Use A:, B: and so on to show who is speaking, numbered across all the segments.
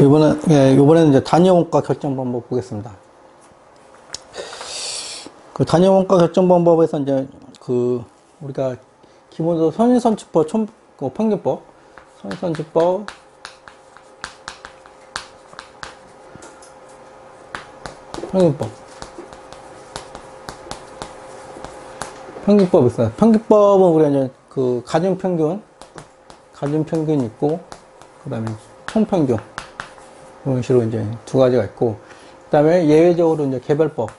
A: 이번에는 이제 단위 원가 결정 방법 보겠습니다. 그 단위 원가 결정 방법에서 이제 우리가 기본적으로 선인선지법, 평균법, 선인선지법, 평균법 있어요. 평균법은 우리가 이제 가중평균 있고, 그 다음에 총평균, 이런 식으로 이제 두 가지가 있고, 그 다음에 예외적으로 이제 개별법으로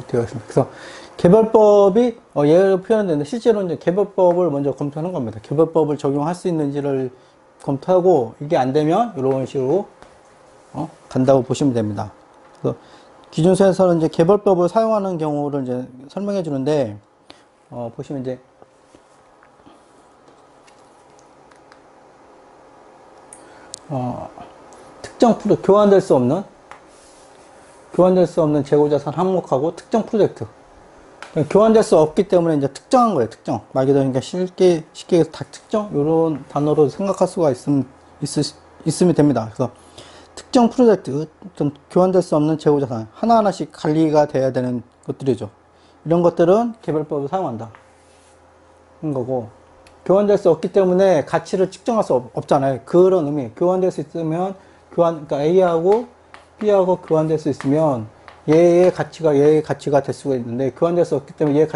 A: 되어 있습니다. 그래서 개별법이 예외로 표현되는데, 실제로 이제 개별법을 먼저 검토하는 겁니다. 개별법을 적용할 수 있는지를 검토하고, 이게 안 되면 이런 식으로 간다고 보시면 됩니다. 그래서 기준서에서는 이제 개별법을 사용하는 경우를 이제 설명해 주는데, 보시면 이제 특정 교환될 수 없는 재고자산 항목하고 특정 프로젝트. 교환될 수 없기 때문에 이제 특정한 거예요, 특정. 말 그대로 그러니까 쉽게 해서 다 특정? 요런 단어로 생각할 수가 있으면 됩니다. 그래서 특정 프로젝트, 교환될 수 없는 재고자산, 하나하나씩 관리가 돼야 되는 것들이죠. 이런 것들은 개별법을 사용한다. 는 거고, 교환될 수 없기 때문에 가치를 측정할 수 없잖아요. 그런 의미. 교환될 수 있으면, 그러니까 A하고 B하고 교환될 수 있으면 얘의 가치가 될 수가 있는데, 교환될 수 없기 때문에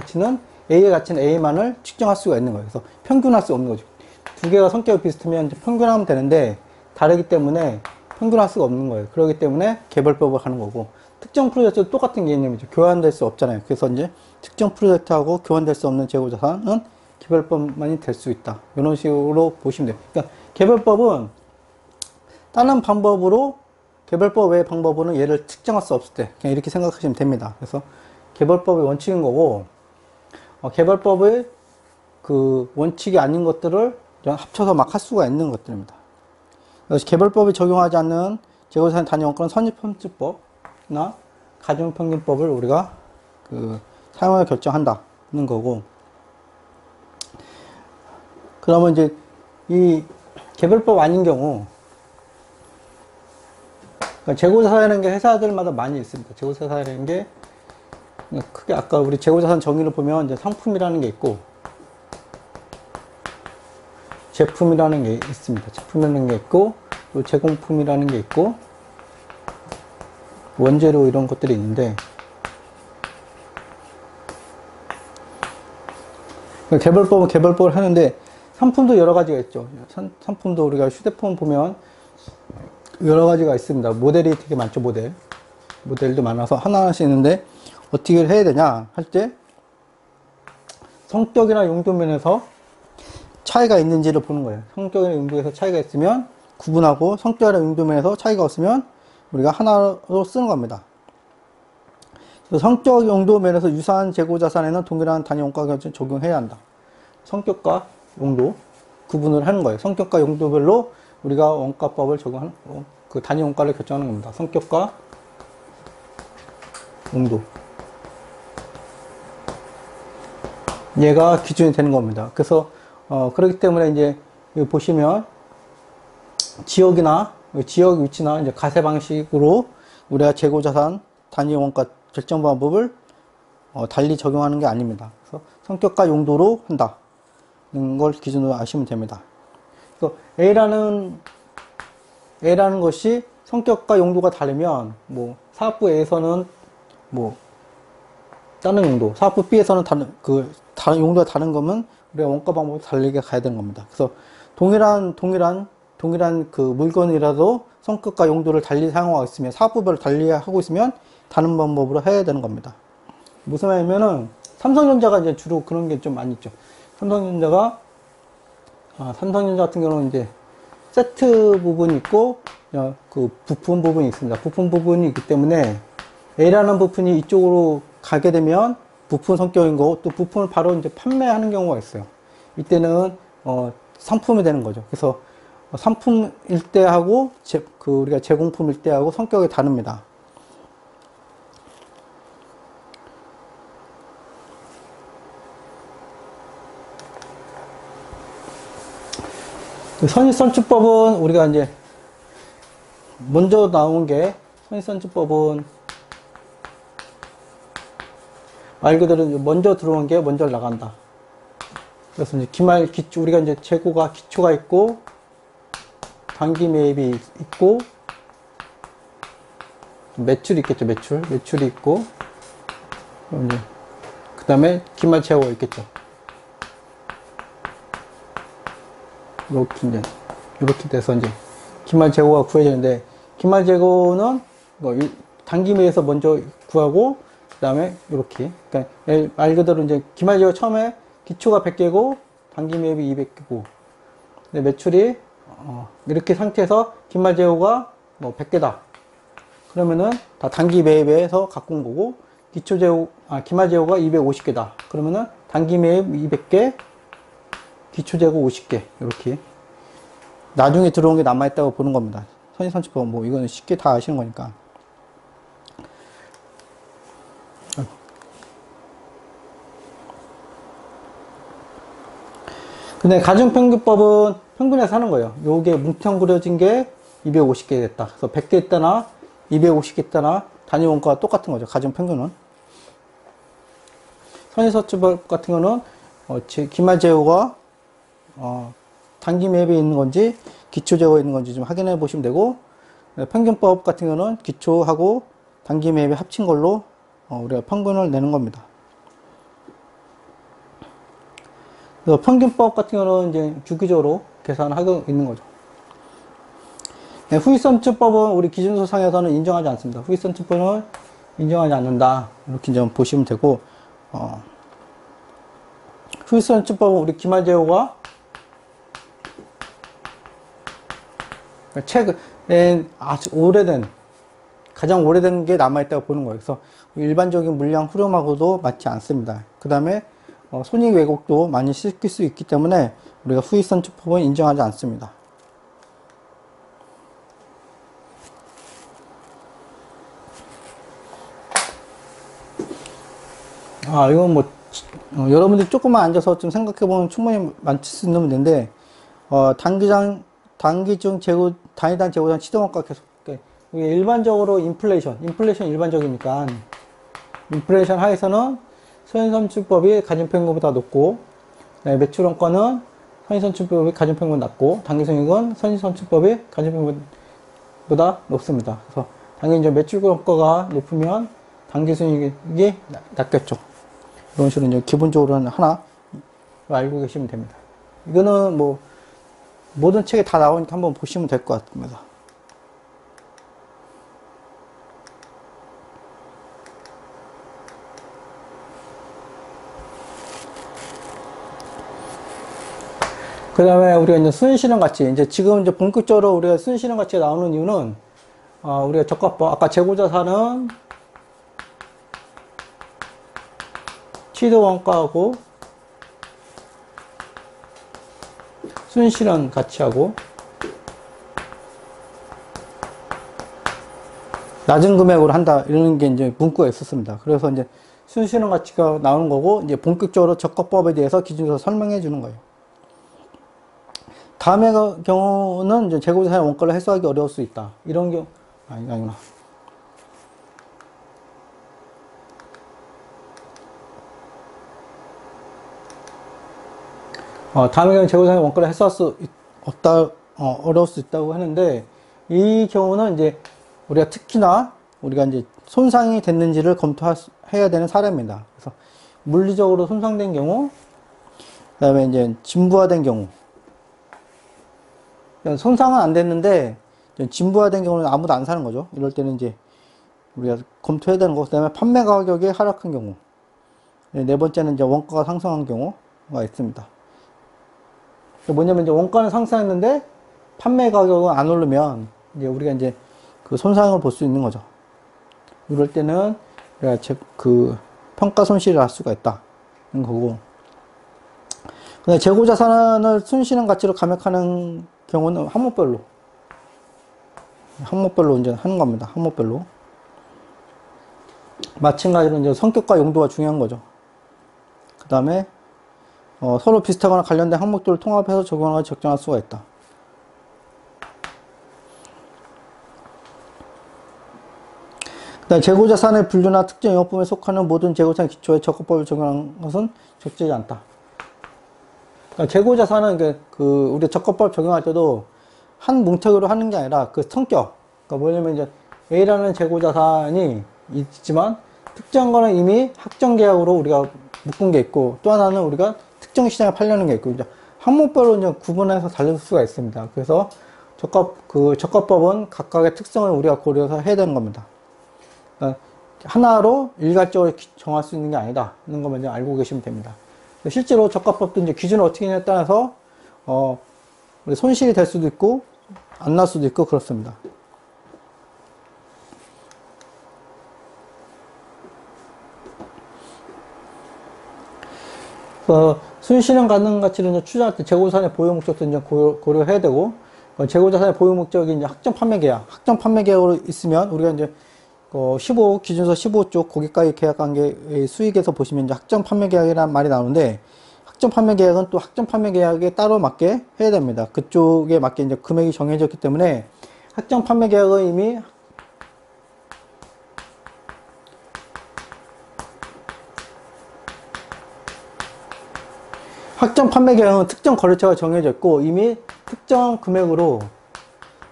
A: A의 가치는 A만을 측정할 수가 있는 거예요. 그래서 평균할 수 없는 거죠. 두 개가 성격이 비슷하면 이제 평균하면 되는데, 다르기 때문에 평균할 수가 없는 거예요. 그렇기 때문에 개별법을 하는 거고, 특정 프로젝트도 똑같은 개념이죠. 교환될 수 없잖아요. 그래서 이제 특정 프로젝트하고 교환될 수 없는 재고자산은 개별법만이 될 수 있다. 이런 식으로 보시면 돼요. 그러니까 개별법은 다른 방법으로, 개별법 외의 방법으로는 얘를 측정할 수 없을 때 그냥 이렇게 생각하시면 됩니다. 그래서 개별법의 원칙인 거고, 개별법의 원칙이 아닌 것들을 합쳐서 막 할 수가 있는 것들입니다. 그래서 개별법이 적용하지 않는 재고자산 단위 원가는 선진편집법이나 가중평균법을 우리가 사용하여 결정한다는 거고, 그러면 이제 이 개별법 아닌 경우, 그러니까 재고자산이라는 게 회사들마다 많이 있습니다. 재고자산이라는 게 크게 아까 우리 재고자산 정의를 보면 이제 상품이라는 게 있고, 제품이라는 게 있습니다. 제품이라는 게 있고, 또 제공품이라는 게 있고, 원재료 이런 것들이 있는데, 개별법은 개별법을 하는데, 상품도 여러 가지가 있죠. 상품도 우리가 휴대폰 보면 여러 가지가 있습니다. 모델이 되게 많죠, 모델도 많아서 하나하나씩 있는데, 어떻게 해야 되냐 할 때, 성격이나 용도면에서 차이가 있는지를 보는 거예요. 성격이나 용도에서 차이가 있으면 구분하고, 성격이나 용도면에서 차이가 없으면 우리가 하나로 쓰는 겁니다. 성격 용도 면에서 유사한 재고자산에는 동일한 단위 원가 결정 적용해야 한다. 성격과 용도 구분을 하는 거예요. 성격과 용도별로 우리가 원가법을 적용하는, 단위 원가를 결정하는 겁니다. 성격과 용도. 얘가 기준이 되는 겁니다. 그래서, 그렇기 때문에 이제, 여기 보시면, 지역 위치나 이제 가세 방식으로 우리가 재고자산 단위 원가 결정 방법을 달리 적용하는 게 아닙니다. 그래서 성격과 용도로 한다는 걸 기준으로 아시면 됩니다. 그래서 A라는 것이 성격과 용도가 다르면, 사업부 A에서는 다른 용도, 사업부 B에서는 다른 용도가 다른 거면 우리가 원가 방법을 달리게 가야 되는 겁니다. 그래서 동일한 물건이라도 성격과 용도를 달리 사용하고 있으면, 사업부별로 달리 하고 있으면 다른 방법으로 해야 되는 겁니다. 무슨 말이냐면은, 삼성전자가 이제 주로 그런 게 좀 많이 있죠. 삼성전자 같은 경우는 이제 세트 부분이 있고, 부품 부분이 있습니다. 부품 부분이 있기 때문에 A라는 부품이 이쪽으로 가게 되면 부품 성격인 거고, 또 부품을 바로 이제 판매하는 경우가 있어요. 이때는 상품이 되는 거죠. 그래서 상품일 때하고 우리가 제공품일 때하고 성격이 다릅니다. 선입선출법은 우리가 이제 먼저 나온 게 선입선출법은 말 그대로 먼저 들어온 게 먼저 나간다. 그래서 이제 기초, 우리가 이제 재고가 기초가 있고 단기 매입이 있고 매출이 있겠죠. 매출이 있고 이제 그 다음에 기말 재고가 있겠죠. 이렇게 돼서 이제 기말 재고가 구해지는데, 기말 재고는 단기 매에서 먼저 구하고 그 다음에 이렇게, 그러니까 말 그대로 이제 기말 재고 처음에 기초가 100개고 단기 매입이 200개고 매출이 이렇게 상태에서 기말 재고가 뭐 100개다 그러면은 다 단기 매입에서 갖고 온 거고, 기초 재고 기말 재고가 250개다 그러면은 단기 매입 200개, 기초 재고 50개, 이렇게 나중에 들어온 게 남아있다고 보는 겁니다. 선입선출법, 뭐 이거는 쉽게 다 아시는 거니까. 근데 가중평균법은 평균에서 하는 거예요. 요게 뭉텅 그려진 게 250개 됐다. 그래서 100개 있다나 250개 있다나 단위 원가가 똑같은 거죠. 가중평균은. 선입선출법 같은 경우는 기말 재고가 단기 매입에 있는 건지 기초 재고에 있는 건지 좀 확인해 보시면 되고, 평균법 같은 경우는 기초하고 단기 매입에 합친 걸로 우리가 평균을 내는 겁니다. 그래서 평균법 같은 경우는 이제 주기적으로 계산하고 있는 거죠. 후익선출법은 우리 기준소상에서는 인정하지 않습니다. 후익선출법은 인정하지 않는다. 이렇게 좀 보시면 되고, 후익선출법은 우리 기말 재고가 최근 아주 오래된, 가장 오래된 게 남아있다고 보는 거예요. 그래서 일반적인 물량 흐름하고도 맞지 않습니다. 그 다음에 손익 왜곡도 많이 씻길 수 있기 때문에 우리가 후익선출법은 인정하지 않습니다. 이건 뭐 여러분들이 조금만 앉아서 좀 생각해보면 충분히 맞출 수 있는 문제인데, 단기중 재고, 단위당 재고당 시동원가 계속, 이게 일반적으로 인플레이션 일반적이니까, 인플레이션 하에서는 선입선출법이 가중평균보다 높고, 매출원가는 선입선출법이 가중평균보다 낮고, 단기순이익은 선입선출법이 가중평균보다 높습니다. 그래서 당연히 이제 매출원가가 높으면 단기순이익이 낮겠죠. 이런 식으로 이제 기본적으로는 하나 알고 계시면 됩니다. 이거는 뭐 모든 책에 다 나오니까 한번 보시면 될 것 같습니다. 그 다음에 우리가 이제 순실현 가치, 이제 지금 이제 본격적으로 우리가 순실현 가치가 나오는 이유는, 우리가 적합법, 아까 재고자산은 취득 원가하고 순실현 가치하고 낮은 금액으로 한다, 이런 게 이제 문구가 있었습니다. 그래서 이제 순실현 가치가 나오는 거고, 이제 본격적으로 적합법에 대해서 기준에서 설명해 주는 거예요. 다음의 경우는 이제 재고자산의 원가를 해소하기 어려울 수 있다. 이런 경우, 아니구나. 다음의 경우는 재고자산의 원가를 해소할 수 없다, 어려울 수 있다고 하는데, 이 경우는 이제 우리가 특히나 우리가 이제 손상이 됐는지를 검토해야 되는 사례입니다. 그래서 물리적으로 손상된 경우, 그 다음에 이제 진부화된 경우, 손상은 안 됐는데 진부화된 경우는 아무도 안 사는 거죠. 이럴 때는 이제 우리가 검토해야 되는 거. 그 다음에 판매 가격이 하락한 경우, 네 번째는 이제 원가가 상승한 경우가 있습니다. 뭐냐면 이제 원가는 상승했는데 판매 가격은 안 오르면 이제 우리가 이제 그 손상을 볼 수 있는 거죠. 이럴 때는 우리가 그 평가 손실을 할 수가 있다. 는 거고. 근데 재고자산을 순실현 가치로 감액하는 경우는 항목별로 이제 하는 겁니다. 항목별로. 마찬가지로 이제 성격과 용도가 중요한 거죠. 그 다음에 서로 비슷하거나 관련된 항목들을 통합해서 적용하거나 적정할 수가 있다. 그다음 재고자산의 분류나 특정 영업부문에 속하는 모든 재고자산 기초에 적합법을 적용하는 것은 적절하지 않다. 그러니까 재고자산은 우리 적합법 적용할 때도 한 뭉텅이로 하는 게 아니라 그 성격. 그러니까 뭐냐면 이제 A라는 재고자산이 있지만 특정 거는 이미 확정계약으로 우리가 묶은 게 있고 또 하나는 우리가 특정 시장에 팔려는 게 있고 이제 항목별로 이제 구분해서 다를 수가 있습니다. 그래서 적합법은 각각의 특성을 우리가 고려해서 해야 되는 겁니다. 그러니까 하나로 일괄적으로 정할 수 있는 게 아니다는 것만 이제 알고 계시면 됩니다. 실제로 적합법도 이제 기준을 어떻게 하냐에 따라서 손실이 될 수도 있고 안 날 수도 있고 그렇습니다. 순실현 가능 가치를 이제 추정할 때 재고자산의 보유 목적도 이제 고려해야 되고, 재고자산의 보유 목적이 이제 확정 판매 계약, 확정 판매 계약으로 있으면 우리가 이제 15 기준서 15쪽 고객과의 계약 관계의 수익에서 보시면 이제 확정 판매 계약이라는 말이 나오는데, 확정 판매 계약은 또 확정 판매 계약에 따로 맞게 해야 됩니다. 그쪽에 맞게 이제 금액이 정해졌기 때문에 확정 판매 계약은 이미 확정 판매 계약은 특정 거래처가 정해져 있고 이미 특정 금액으로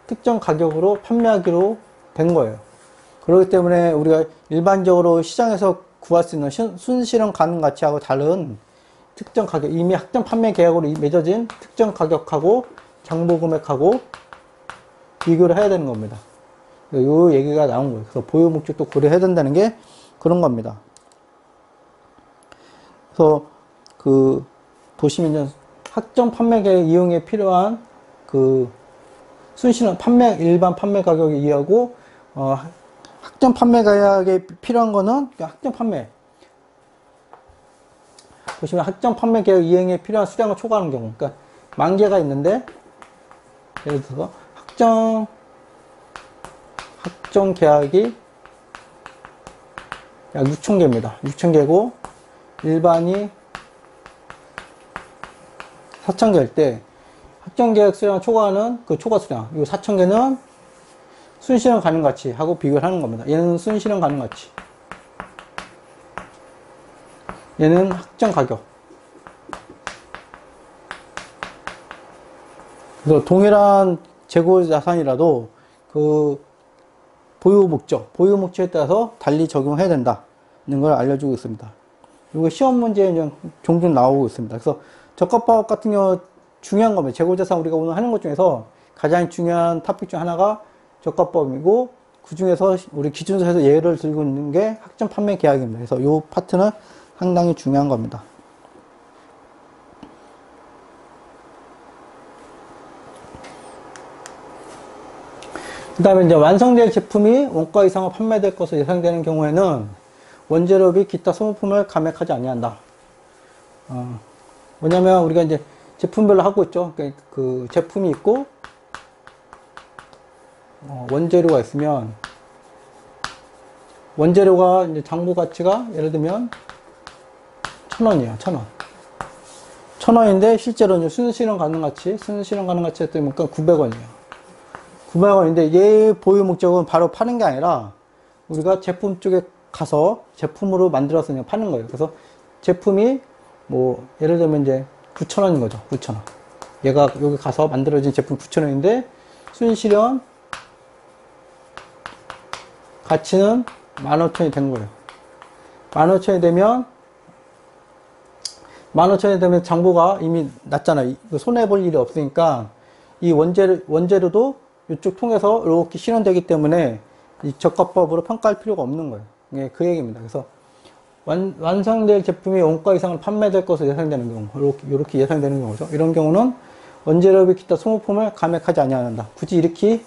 A: 특정 가격으로 판매하기로 된 거예요. 그렇기 때문에 우리가 일반적으로 시장에서 구할 수 있는 순실현 가능 가치하고 다른 특정 가격, 이미 확정 판매 계약으로 맺어진 특정 가격하고 장부 금액하고 비교를 해야 되는 겁니다. 이 얘기가 나온 거예요. 그래서 보유 목적도 고려해야 된다는 게 그런 겁니다. 그래서 보시면 확정 판매 계약 이용에 필요한 순실현 일반 판매 가격을 이해하고 확정 판매 계약에 필요한 거는 확정 판매. 보시면 확정 판매 계약 이행에 필요한 수량을 초과하는 경우, 그러니까 만개가 있는데 예를 들어서 확정 계약이 약 6,000개입니다. 6,000개고 일반이 4,000개일 때 확정 계약 수량 초과하는 그 초과 수량, 이 4,000개는 순실현 가능 가치하고 비교를 하는 겁니다. 얘는 순실현 가능 가치, 얘는 확정 가격. 그래서 동일한 재고 자산이라도 보유 목적에 따라서 달리 적용해야 된다는 걸 알려주고 있습니다. 이거 시험 문제에 종종 나오고 있습니다. 그래서 적합법 같은 경우 중요한 겁니다. 재고자산 우리가 오늘 하는 것 중에서 가장 중요한 토픽 중 하나가 적합법이고 그 중에서 우리 기준서에서 예를 들고 있는 게 확정 판매 계약입니다. 그래서 이 파트는 상당히 중요한 겁니다. 그 다음에 이제 완성될 제품이 원가 이상으로 판매될 것으로 예상되는 경우에는 원재료비 기타 소모품을 감액하지 아니한다. 뭐냐면 우리가 이제 제품별로 하고 있죠. 그 제품이 있고 원재료가 있으면 원재료가 이제 장부 가치가 예를 들면 1,000원이에요. 1,000원. 1,000원인데 실제로 이제 순실현 가능 가치가 또 900원이에요. 900원인데 얘 보유 목적은 바로 파는 게 아니라 우리가 제품 쪽에 가서 제품으로 만들어서 그냥 파는 거예요. 그래서 제품이 예를 들면 이제 9,000원인 거죠. 9,000원. 얘가 여기 가서 만들어진 제품 9,000원인데 순실현 가치는 15,000원이 된 거예요. 15,000원이 되면 장부가 이미 났잖아요. 손해볼 일이 없으니까 이 원재료도 이쪽 통해서 이렇게 실현되기 때문에 이 적합법으로 평가할 필요가 없는 거예요. 예, 그 얘기입니다. 그래서 완성될 제품이 원가 이상을 판매될 것으로 예상되는 경우, 이렇게 예상되는 경우죠. 이런 경우는 원재료비 기타 소모품을 감액하지 아니한다. 굳이 이렇게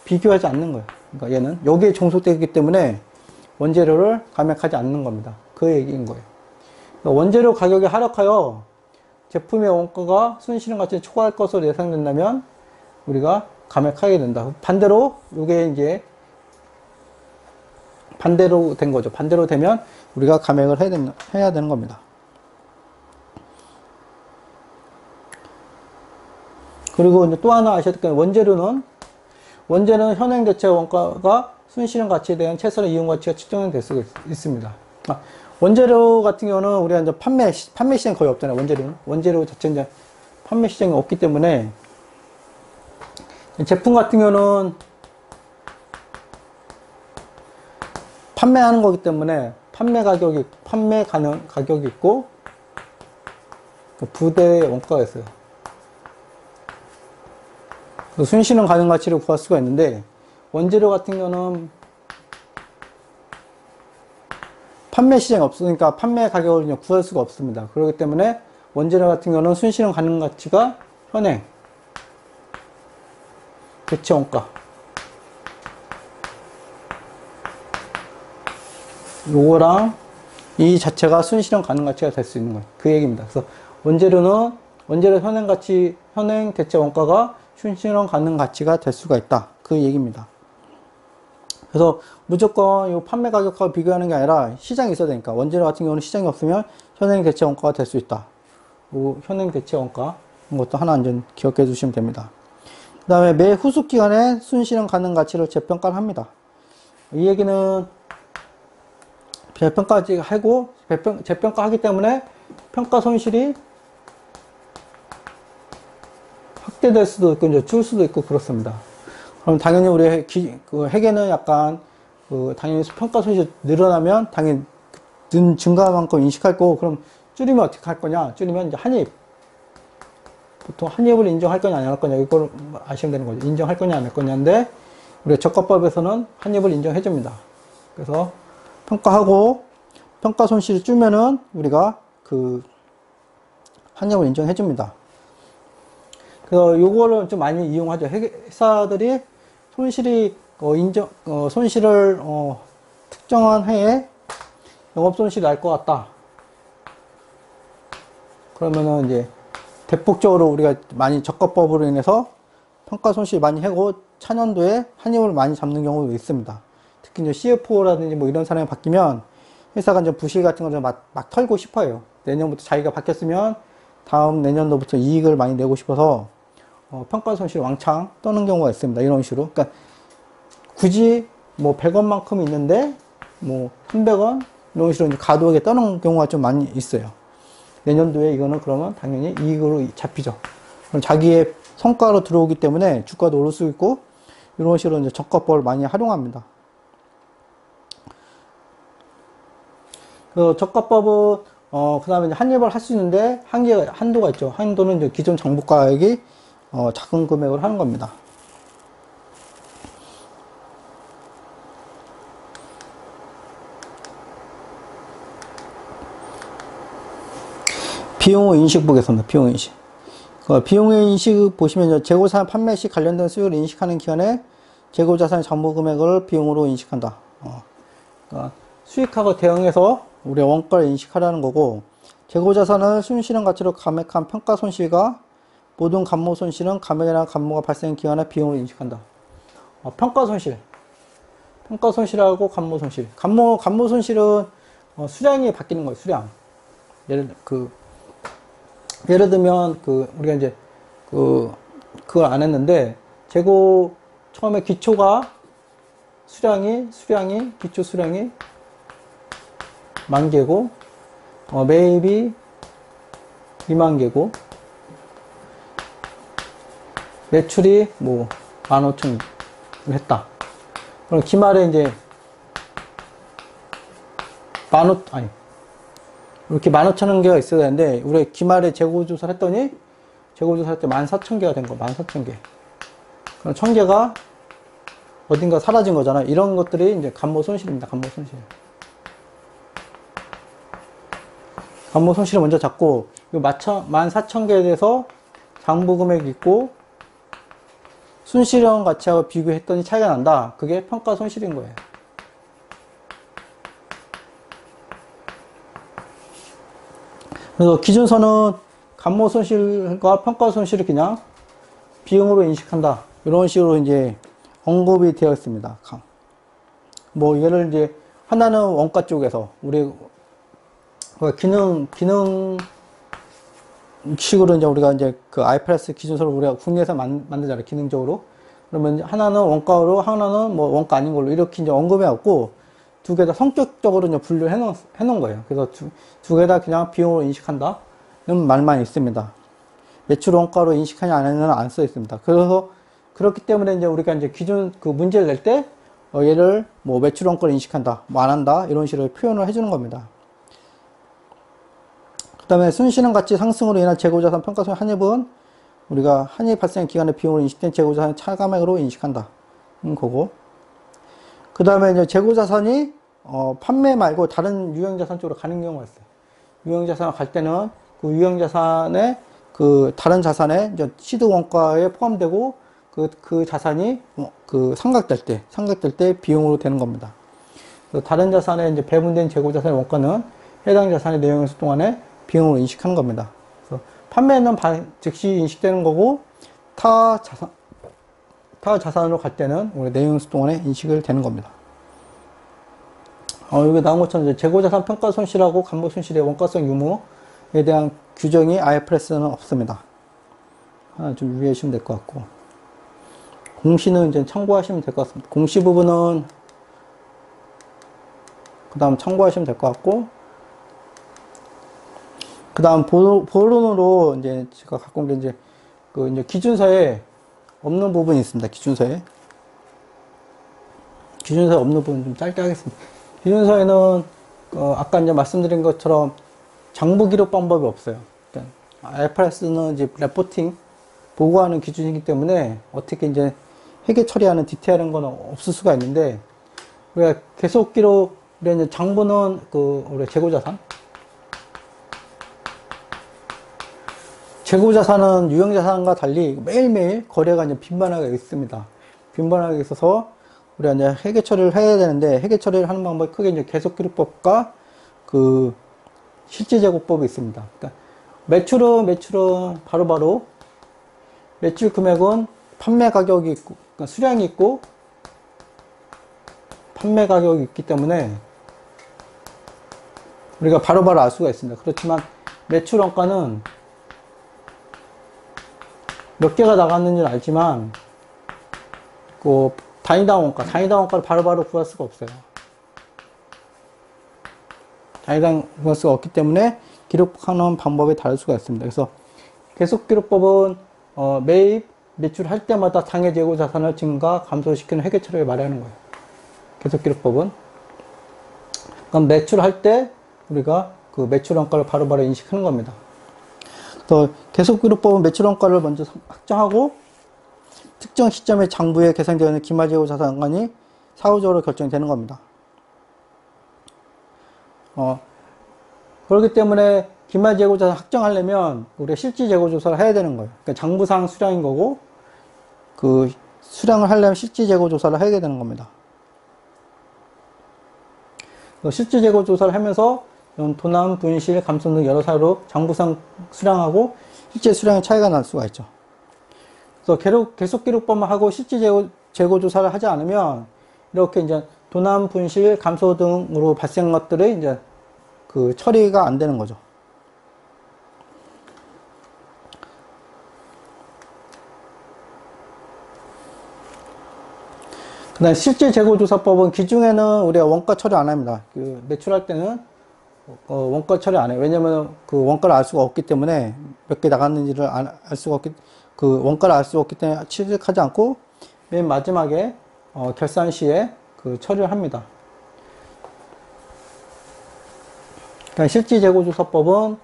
A: 비교하지 않는 거예요. 그러니까 얘는 여기에 종속되기 때문에 원재료를 감액하지 않는 겁니다. 그 얘기인 거예요. 그러니까 원재료 가격이 하락하여 제품의 원가가 순실현 가치를 초과할 것으로 예상된다면 우리가 감액하게 된다. 반대로 이게 이제 반대로 된 거죠. 반대로 되면 우리가 감액을 해야 되는 겁니다. 그리고 이제 또 하나 아셔야 될 게 원재료는 현행 대체 원가가 순실현 가치에 대한 최선의 이용 가치가 측정될 수가 있습니다. 원재료 같은 경우는 우리가 이제 판매 시장이 거의 없잖아요. 원재료 자체 이제 판매 시장이 없기 때문에 제품 같은 경우는 판매하는 거기 때문에 판매 가격이 있고 부대 원가가 있어요. 순실현 가능 가치를 구할 수가 있는데 원재료 같은 경우는 판매 시장이 없으니까 판매 가격을 그냥 구할 수가 없습니다. 그렇기 때문에 원재료 같은 경우는 순실현 가능 가치가 현행 대체 원가 요거랑 이 자체가 순실현 가능 가치가 될 수 있는 거예요. 그 얘기입니다. 그래서 원재료 현행 대체 원가가 순실현 가능 가치가 될 수가 있다. 그 얘기입니다. 그래서 무조건 이 판매 가격하고 비교하는 게 아니라 시장이 있어야 되니까 원재료 같은 경우는 시장이 없으면 현행 대체 원가가 될 수 있다. 현행 대체 원가 이것도 하나 완전 기억해 주시면 됩니다. 그 다음에 매 후속 기간에 순실현 가능 가치를 재평가를 합니다. 이 얘기는 재평가까지 하고 재평가하기 때문에 평가 손실이 확대될 수도 있고 이제 줄 수도 있고 그렇습니다. 그럼 당연히 우리 회계는 약간 당연히 평가 손실이 늘어나면 당연히 증가한 만큼 인식할 거고 그럼 줄이면 어떻게 할 거냐? 줄이면 이제 한입 보통 한입을 인정할 거냐 안 할 거냐 이걸 아시면 되는 거죠. 인정할 거냐 안 할 거냐인데 우리 적합법에서는 한입을 인정해 줍니다. 그래서 평가하고 평가 손실이 줄면은 우리가 한입을 인정해 줍니다. 그래서 요거를 좀 많이 이용하죠. 회사들이 손실을 특정한 해에 영업 손실이 날 것 같다. 그러면은 이제 대폭적으로 우리가 많이 적합법으로 인해서 평가 손실 많이 하고 차년도에 한입을 많이 잡는 경우도 있습니다. 특히 이제 CFO라든지 뭐 이런 사람이 바뀌면 회사가 이제 부실 같은 걸 막 털고 싶어요. 내년부터 자기가 바뀌었으면 다음 내년도부터 이익을 많이 내고 싶어서 평가 손실 왕창 떠는 경우가 있습니다. 이런 식으로. 그러니까 굳이 뭐 100원만큼 있는데 뭐 300원 이런 식으로 이제 과도하게 떠는 경우가 좀 많이 있어요. 내년도에 이거는 그러면 당연히 이익으로 잡히죠. 그럼 자기의 성과로 들어오기 때문에 주가도 오를 수 있고 이런 식으로 이제 적합법을 많이 활용합니다. 그 적합법은 그 다음에 이제 한입을 할 수 있는데 한도가 있죠. 한도는 이제 기존 장부가액이 작은 금액으로 하는 겁니다. 비용의 인식 보겠습니다. 비용의 인식. 비용의 인식 보시면 재고자산 판매 시 관련된 수요를 인식하는 기간에 재고자산의 장부 금액을 비용으로 인식한다. 그러니까 수익하고 대응해서 우리가 원가를 인식하라는 거고 재고자산을 순실현 가치로 감액한 평가 손실과 모든 감모 손실은 감액이나 감모가 발생한 기간에 비용으로 인식한다. 평가 손실하고 감모 손실. 감모 손실은 수량이 바뀌는 거예요. 수량. 예를 들면 우리가 이제 그걸 안 했는데 재고 처음에 기초가 기초 수량이 10,000개고 매입이 20,000개고 매출이 뭐 15,000을 했다. 그럼 기말에 이제 이렇게 15,000개가 있어야 되는데 우리 기말에 재고조사를 했더니 재고조사할 때 14,000개가 된 거. 14,000개. 그럼 1,000개가 어딘가 사라진 거잖아. 이런 것들이 이제 감모 손실입니다. 감모 손실. 감모 손실을 먼저 잡고, 이 14,000개에 대해서 장부 금액이 있고, 순실현 가치하고 비교했더니 차이가 난다. 그게 평가 손실인 거예요. 그래서 기준선은 감모 손실과 평가 손실을 그냥 비용으로 인식한다. 이런 식으로 이제 언급이 되어 있습니다. 뭐 예를 이제 하나는 원가 쪽에서 우리 기능식으로 이제 우리가 이제 그 IFRS 기준서를 우리가 국내에서 만들잖아요. 기능적으로. 그러면 하나는 원가로, 하나는 뭐 원가 아닌 걸로 이렇게 이제 언급해 왔고, 두 개 다 성격적으로 이제 분류를 해놓은 거예요. 그래서 두 개 다 그냥 비용으로 인식한다. 는 말만 있습니다. 매출 원가로 인식하냐 안 하냐는 안 써 있습니다. 그래서 그렇기 때문에 이제 우리가 이제 기준 그 문제를 낼 때, 얘를 뭐 매출 원가로 인식한다, 뭐 안 한다, 이런 식으로 표현을 해주는 겁니다. 그 다음에 순실현 가치 상승으로 인한 재고자산 평가손 한입은 우리가 한입 발생 기간의 비용으로 인식된 재고자산의 차감액으로 인식한다. 거고. 그 다음에 이제 재고자산이, 판매 말고 다른 유형자산 쪽으로 가는 경우가 있어요. 유형자산을 갈 때는 그 유형자산의 그 다른 자산에 이제 시드 원가에 포함되고 그 자산이 그 상각될 때 비용으로 되는 겁니다. 그래서 다른 자산에 이제 배분된 재고자산의 원가는 해당 자산의 내용에서 동안에 비용으로 인식하는 겁니다. 그래서 판매는 즉시 인식되는 거고 타 자산으로 갈 때는 우리 내용에서 동안에 인식을 되는 겁니다. 여기 나온 것처럼 이제 재고자산 평가 손실하고 간부 손실의 원가성 유무에 대한 규정이 IFRS는 없습니다. 하나 좀 유의하시면 될 것 같고. 공시는 이제 참고하시면 될 것 같습니다. 공시 부분은 그 다음 참고하시면 될 것 같고, 그 다음 본론으로 이제 제가 갖고 온 게 이제 이제 기준서에 없는 부분이 있습니다. 기준서에 없는 부분 좀 짧게 하겠습니다. 기준서에는 아까 이제 말씀드린 것처럼 장부 기록 방법이 없어요. 그러니까 IFRS는 이제 레포팅 보고하는 기준이기 때문에 어떻게 이제 회계 처리하는 디테일한 건 없을 수가 있는데, 우리가 계속 기록, 이제 장부는 우리 재고자산은 유형자산과 달리 매일매일 거래가 이제 빈번하게 있습니다. 빈번하게 있어서 우리가 이제 회계 처리를 해야 되는데, 회계 처리를 하는 방법이 크게 이제 계속기록법과 실질재고법이 있습니다. 그러니까 매출은 바로바로 매출 금액은 판매 가격이 있고, 그러니까 수량이 있고 판매 가격이 있기 때문에 우리가 바로바로 알 수가 있습니다. 그렇지만 매출 원가는 몇 개가 나갔는지는 알지만 단위당 원가를 바로바로 구할 수가 없어요. 단위당 구할 수가 없기 때문에 기록하는 방법이 다를 수가 있습니다. 그래서 계속기록법은 매입, 매출할 때마다 당해 재고 자산을 증가, 감소시키는 회계 처리를 말하는 거예요. 계속기록법은. 그럼 매출할 때 우리가 그 매출 원가를 바로바로 인식하는 겁니다. 그래서 계속기록법은 매출 원가를 먼저 확정하고 특정 시점에 장부에 계산되어 있는 기말재고 자산관이 사후적으로 결정되는 겁니다. 그렇기 때문에 기말재고 자산 확정하려면 우리가 실질재고조사를 해야 되는 거예요. 그러니까 장부상 수량인 거고, 그 수량을 하려면 실질재고조사를 하게 되는 겁니다. 실질재고조사를 하면서 도남, 분실, 감손 등 여러 사유로 장부상 수량하고 실제 수량의 차이가 날 수가 있죠. 그래서 계속기록법만 하고 실질재고조사를 하지 않으면 이렇게 이제 도남, 분실, 감소 등으로 발생한 것들이 이제 처리가 안 되는 거죠. 그 다음 실질재고조사법은 기중에는 우리가 원가 처리 안 합니다. 매출할 때는 원가 처리 안 해요. 왜냐면 원가를 알 수가 없기 때문에, 몇 개 나갔는지를 알 수가 없기, 원가를 알 수가 없기 때문에 취득하지 않고 맨 마지막에 결산 시에 처리를 합니다. 그러니까 실질재고조사법은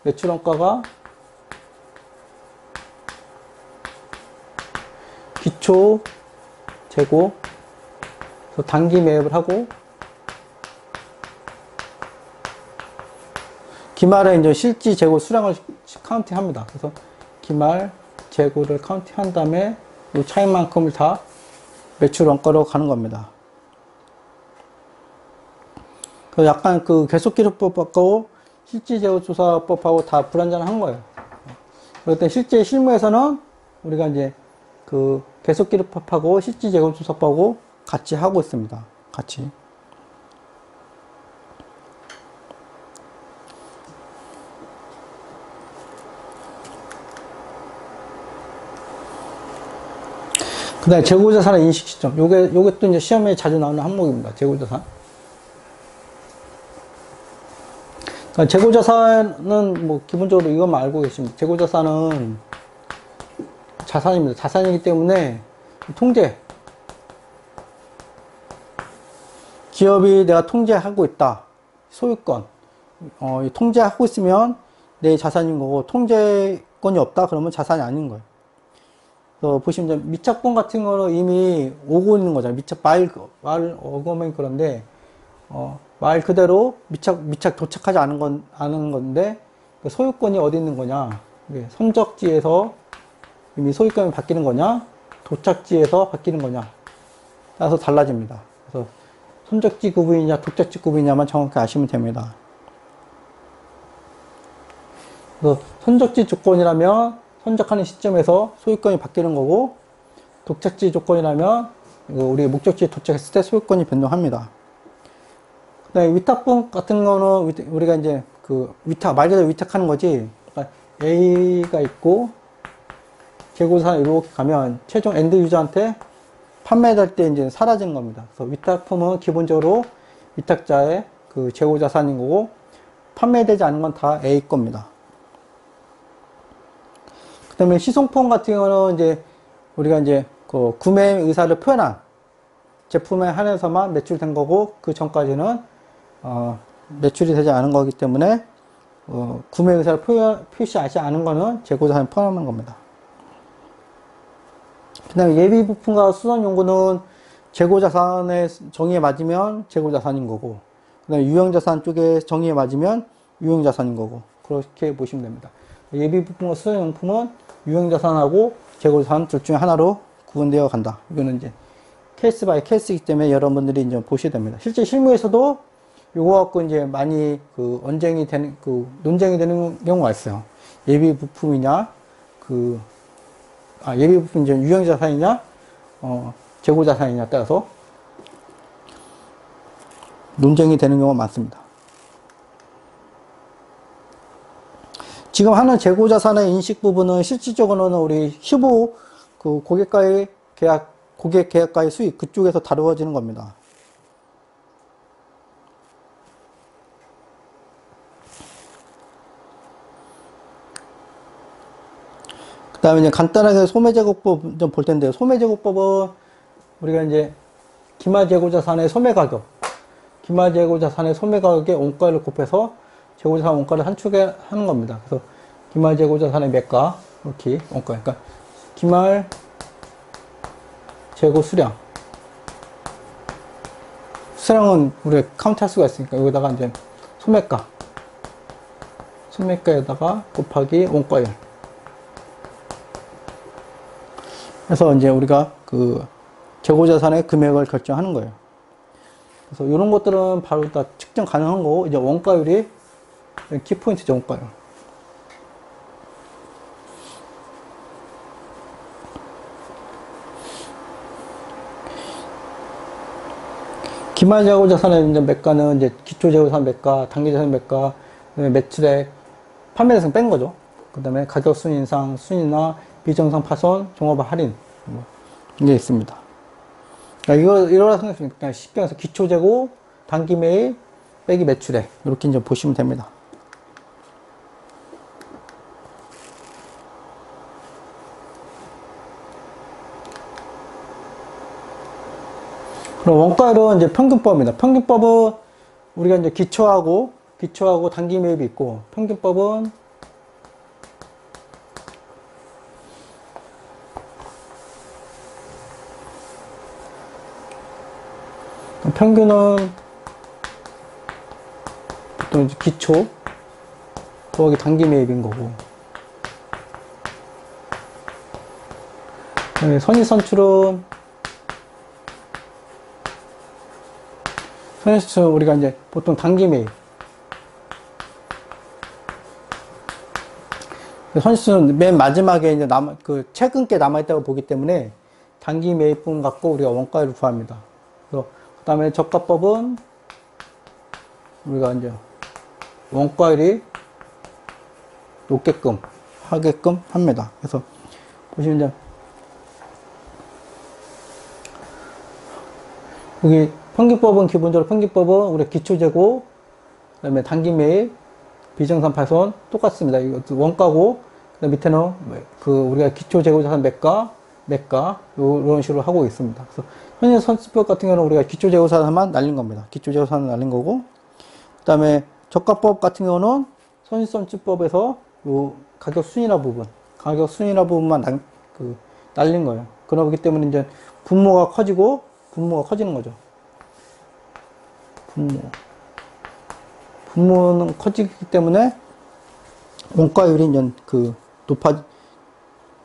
A: 매출원가가 기초 재고, 단기 매입을 하고 기말에 이제 실질 재고 수량을 카운팅합니다. 그래서 기말 재고를 카운팅한 다음에 이 차이만큼을 다 매출 원가로 가는 겁니다. 그래서 약간 계속기록법하고 실질재고조사법하고 다 불완전한 거예요. 그럴 때 실제 실무에서는 우리가 이제 계속기록법하고 실질재고조사법하고 같이 하고 있습니다. 같이. 그다음에 재고자산의 인식 시점. 요게 또 이제 시험에 자주 나오는 항목입니다. 재고자산. 그러니까 재고자산은 뭐 기본적으로 이것만 알고 계십니다. 재고자산은 자산입니다. 자산이기 때문에 통제. 기업이 내가 통제하고 있다. 소유권. 통제하고 있으면 내 자산인 거고, 통제권이 없다 그러면 자산이 아닌 거예요. 그래서 보시면 미착본 같은 거는 이미 오고 있는 거잖아요. 말 어거면 그런데 말 그대로 미착 도착하지 않은 건데, 그 소유권이 어디 있는 거냐? 선적지에서 이미 소유권이 바뀌는 거냐? 도착지에서 바뀌는 거냐? 따라서 달라집니다. 그래서 선적지 구분이냐, 도착지 구분이냐만 정확히 아시면 됩니다. 그래서 선적지 조건이라면 선적하는 시점에서 소유권이 바뀌는 거고, 도착지 조건이라면 우리 목적지에 도착했을 때 소유권이 변동합니다. 그다음에 위탁분 같은 거는 우리가 이제 말 그대로 위탁하는 거지. 그러니까 A가 있고 재고자산이 이렇게 가면 최종 엔드 유저한테 판매될 때 이제 사라진 겁니다. 그래서 위탁품은 기본적으로 위탁자의 그 재고자산인 거고, 판매되지 않은 건 다 A 겁니다. 그 다음에 시송품 같은 경우는 이제 우리가 이제 그 구매 의사를 표현한 제품에 한해서만 매출된 거고, 그 전까지는 매출이 되지 않은 거기 때문에 구매 의사를 표시하지 않은 거는 재고자산에 포함하는 겁니다. 그 다음에 예비 부품과 수선 용구는 재고자산의 정의에 맞으면 재고자산인 거고, 그 다음에 유형자산 쪽에 정의에 맞으면 유형자산인 거고, 그렇게 보시면 됩니다. 예비 부품과 수선 용품은 유형자산하고 재고자산 둘 중에 하나로 구분되어 간다. 이거는 이제 케이스 바이 케이스이기 때문에 여러분들이 이제 보셔야 됩니다. 실제 실무에서도 요거 갖고 이제 많이 논쟁이 되는 경우가 있어요. 예비 부품이냐, 예비 부품 이제 유형자산이냐, 재고자산이냐 따라서 논쟁이 되는 경우가 많습니다. 지금 하는 재고자산의 인식 부분은 실질적으로는 우리 휴보 고객과의 고객 계약과의 수익 그쪽에서 다루어지는 겁니다. 그 다음에 이제 간단하게 소매제고법 좀 볼 텐데요. 소매제고법은 우리가 이제 기말재고자산의 소매가격, 기말재고자산의 소매가격에 원가를 곱해서 재고자산 원가를 한축에 하는 겁니다. 그래서 기말재고자산의 매가, 이렇게 원가, 그러니까 기말 재고 수량은 우리가 카운트 할 수가 있으니까 여기다가 이제 소매가에다가 곱하기 원가율. 그래서 이제 우리가 재고자산의 금액을 결정하는 거예요. 그래서 이런 것들은 바로 다 측정 가능한 거고, 이제 원가율이 키포인트죠, 원가율. 기말재고자산의 이제 매가는 이제 기초재고자산 매가, 단기재고자산 매가, 매출액, 판매대상 뺀 거죠. 그 다음에 가격 순 인상, 순이나 비정상 파손, 종합 할인, 이게 있습니다. 그러니까 이거라 생각하시면 쉽게 해서 기초재고, 단기매입, 빼기 매출액, 이렇게 이제 보시면 됩니다. 그럼 원가율은 이제 평균법입니다. 평균법은 우리가 이제 기초하고 단기 매입이 있고, 평균법은 평균은 보통 이제 기초 더하기 단기 매입인 거고, 선의선출은 우리가 이제 보통 단기 매입, 선수는 맨 마지막에 이제 최근 게 남아있다고 보기 때문에 단기 매입분 갖고 우리가 원가율을 구합니다. 그 다음에 저가법은 우리가 이제 원가율이 높게끔 하게끔 합니다. 그래서 보시면 이제 여기 평균법은 기본적으로 평균법은 우리 기초재고, 그 다음에 단기 매입, 비정산 파손 똑같습니다. 이것도 원가고, 그다음 밑에는 우리가 기초재고자산 매가 이런 식으로 하고 있습니다. 그래서 현재 선수법 같은 경우는 우리가 기초재고자산만 날린 겁니다. 기초재고자산 날린 거고, 그다음에 저가법 같은 경우는 손익선출법에서 요 가격 순위나 부분만 날린 거예요. 그러기 때문에 이제 분모가 커지는 거죠. 분모는 커지기 때문에 원가율이 이제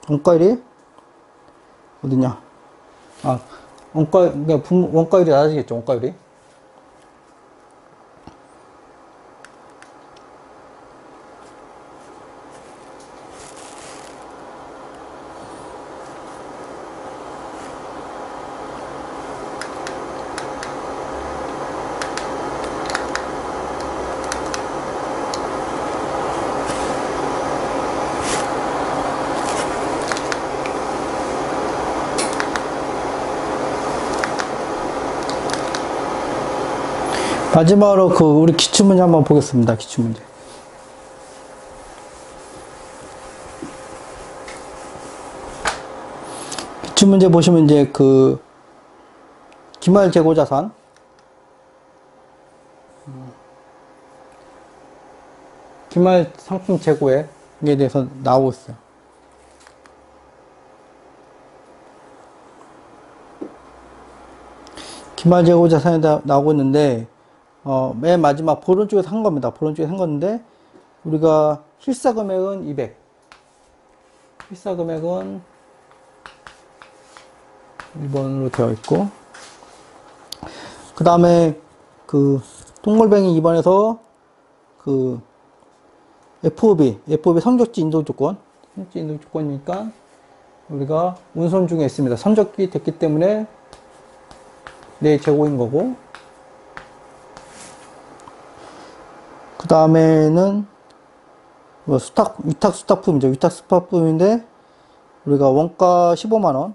A: 원가율이 어디냐? 그러니까 원가율이 낮아지겠죠. 원가율이. 마지막으로 우리 기출문제 한번 보겠습니다. 기출문제. 기출문제 보시면 이제 기말 재고 자산. 기말 상품 재고에 대해서 나오고 있어요. 기말 재고 자산에 나오고 있는데, 맨 마지막 보론 쪽에서 한 겁니다. 보론 쪽에서 한 건데, 우리가 실사 금액은 200. 실사 금액은 1번으로 되어 있고, 그 다음에 동물뱅이 2번에서 FOB 선적지 인도 조건이니까 우리가 운송 중에 있습니다. 선적이 됐기 때문에 내 재고인 거고, 그 다음에는 위탁 수탁품이죠. 위탁 수탁품인데 우리가 원가 15만원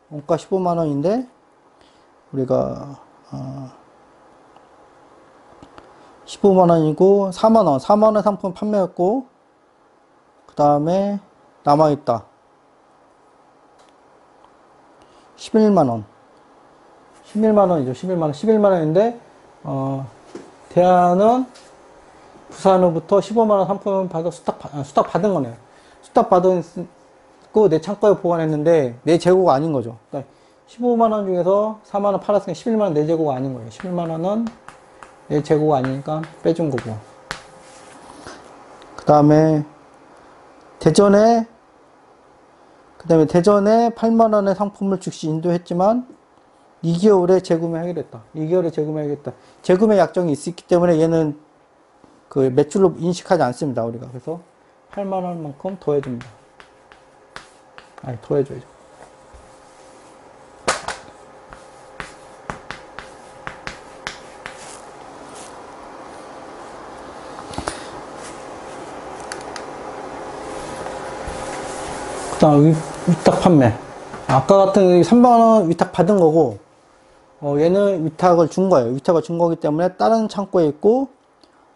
A: 원가 15만원인데 우리가 15만원이고 4만원 상품 판매했고, 그 다음에 남아있다 11만원이죠. 11만원인데 대안은 부산으로부터 15만원 상품을 받아 수탁 받은 거네요. 수탁 받고 내 창고에 보관했는데 내 재고가 아닌 거죠. 그러니까 15만원 중에서 4만원 팔았으니까 11만원 내 재고가 아닌 거예요. 11만원은 내 재고가 아니니까 빼준 거고. 그 다음에 대전에 8만원의 상품을 즉시 인도했지만 2개월에 재구매하기로 했다. 재구매 약정이 있기 때문에 얘는 매출로 인식하지 않습니다. 우리가. 그래서 8만원만큼 더해줍니다. 더해줘야죠. 그 다음 위탁 판매. 아까 같은 3만원 위탁 받은 거고, 얘는 위탁을 준 거예요. 위탁을 준 거기 때문에 다른 창고에 있고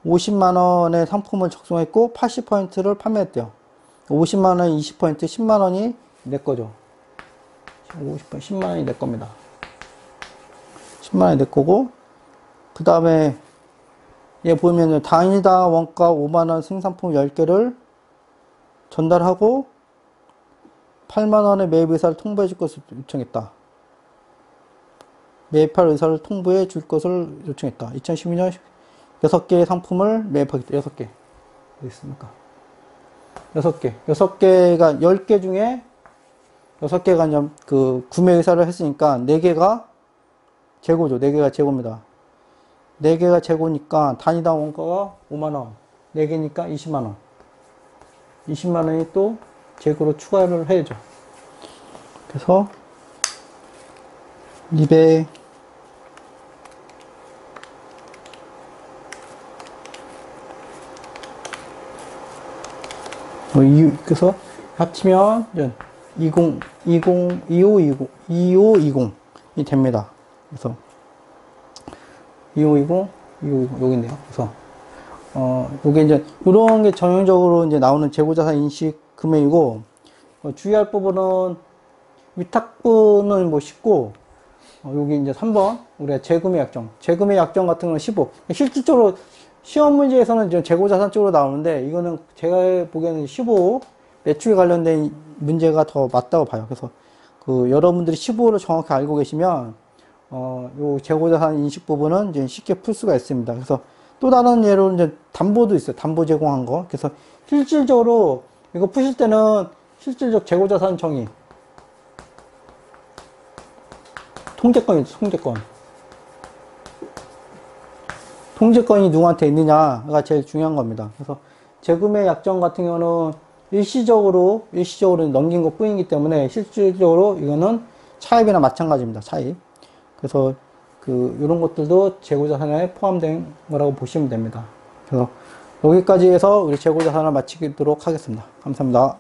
A: 50만원의 상품을 적송했고 80%를 판매했대요. 50만원 20% 10만원이 내 거죠. 10만원이 내 겁니다. 10만원이 내 거고, 그 다음에 얘 보면 단위당 원가 5만원 생산품 10개를 전달하고 8만원의 매입 의사를 통보해 줄 것을 요청했다. 매입할 의사를 통보해 줄 것을 요청했다. 2012년 6개의 상품을 매입하겠다. 6개. 어디 있습니까? 6개. 6개가 10개 중에 6개가 구매 의사를 했으니까 4개가 재고죠. 4개가 재고입니다. 4개가 재고니까 단위당 원가가 5만원. 4개니까 20만원. 20만원이 또 재고로 추가를 해야죠. 그래서 200 그래서 합치면 2520이 됩니다. 그래서 2호이고, 2호, 여기네요. 그래서, 요게 이제, 요런 게 전형적으로 이제 나오는 재고자산 인식 금액이고, 주의할 부분은, 위탁분은 뭐 쉽고, 여기 이제 3번, 우리가 재금의 약정. 재금의 약정 같은 경우는 15. 실질적으로, 시험 문제에서는 이제 재고자산 쪽으로 나오는데, 이거는 제가 보기에는 15, 매출에 관련된 문제가 더 맞다고 봐요. 그래서, 여러분들이 15를 정확히 알고 계시면, 요 재고자산 인식 부분은 이제 쉽게 풀 수가 있습니다. 그래서 또 다른 예로 이제 담보도 있어요. 담보 제공한 거. 그래서 실질적으로 이거 푸실 때는 실질적 재고자산 정의. 통제권이죠, 통제권. 통제권이 누구한테 있느냐가 제일 중요한 겁니다. 그래서 재금의 약정 같은 경우는 일시적으로 넘긴 것 뿐이기 때문에 실질적으로 이거는 차입이나 마찬가지입니다. 차입. 그래서 이런 것들도 재고자산에 포함된 거라고 보시면 됩니다. 그래서 여기까지 해서 우리 재고자산을 마치도록 하겠습니다. 감사합니다.